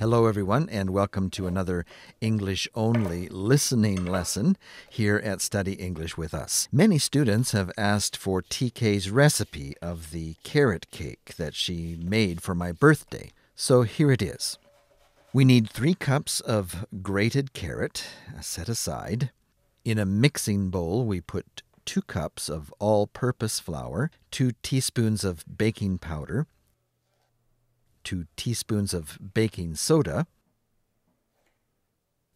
Hello, everyone, and welcome to another English-only listening lesson here at Study English with Us. Many students have asked for TK's recipe of the carrot cake that she made for my birthday, so here it is. We need 3 cups of grated carrot set aside. In a mixing bowl, we put 2 cups of all-purpose flour, 2 teaspoons of baking powder, 2 teaspoons of baking soda,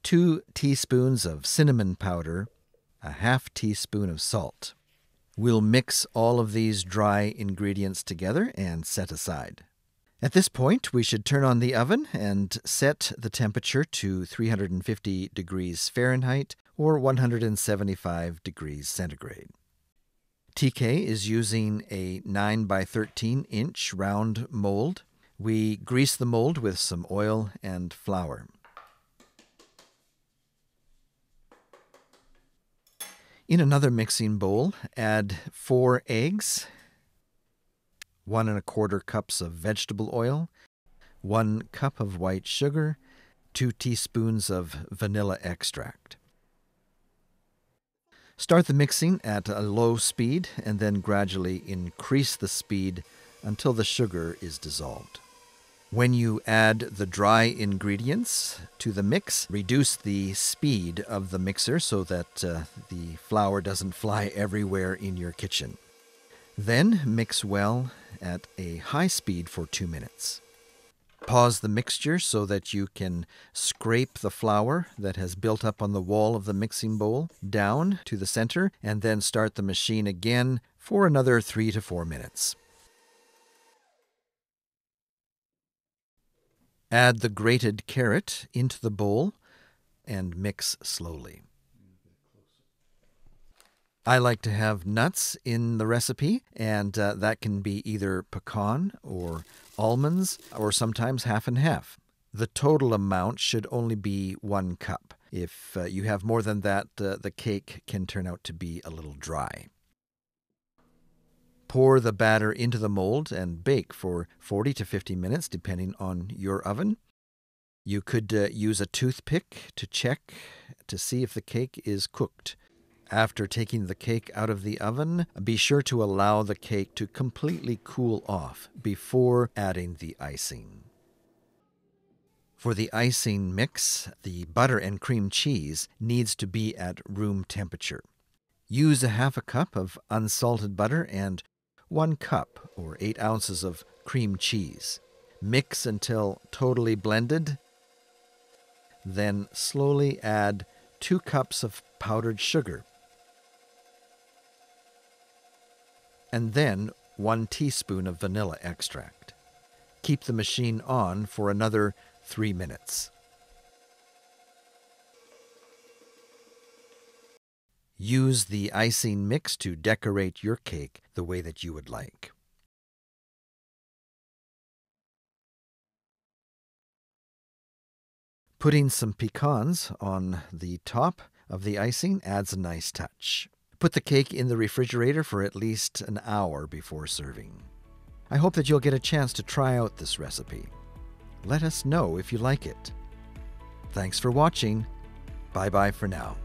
2 teaspoons of cinnamon powder, a half teaspoon of salt. We'll mix all of these dry ingredients together and set aside. At this point, we should turn on the oven and set the temperature to 350 degrees Fahrenheit or 175 degrees centigrade. TK is using a 9 by 13 inch round mold. We grease the mold with some oil and flour. In another mixing bowl, add 4 eggs, 1 1/4 cups of vegetable oil, 1 cup of white sugar, 2 teaspoons of vanilla extract. Start the mixing at a low speed and then gradually increase the speed until the sugar is dissolved. When you add the dry ingredients to the mix, reduce the speed of the mixer so that the flour doesn't fly everywhere in your kitchen. Then mix well at a high speed for 2 minutes. Pause the mixture so that you can scrape the flour that has built up on the wall of the mixing bowl down to the center, and then start the machine again for another 3 to 4 minutes. Add the grated carrot into the bowl and mix slowly. I like to have nuts in the recipe, and that can be either pecan or almonds, or sometimes half and half. The total amount should only be 1 cup. If you have more than that, the cake can turn out to be a little dry. Pour the batter into the mold and bake for 40 to 50 minutes, depending on your oven. You could use a toothpick to check to see if the cake is cooked. After taking the cake out of the oven, be sure to allow the cake to completely cool off before adding the icing. For the icing mix, the butter and cream cheese needs to be at room temperature. Use a half a cup of unsalted butter and 1 cup or 8 ounces of cream cheese. Mix until totally blended. Then slowly add 2 cups of powdered sugar. And then 1 teaspoon of vanilla extract. Keep the machine on for another 3 minutes. Use the icing mix to decorate your cake the way that you would like. Putting some pecans on the top of the icing adds a nice touch. Put the cake in the refrigerator for at least an hour before serving. I hope that you'll get a chance to try out this recipe. Let us know if you like it. Thanks for watching. Bye-bye for now.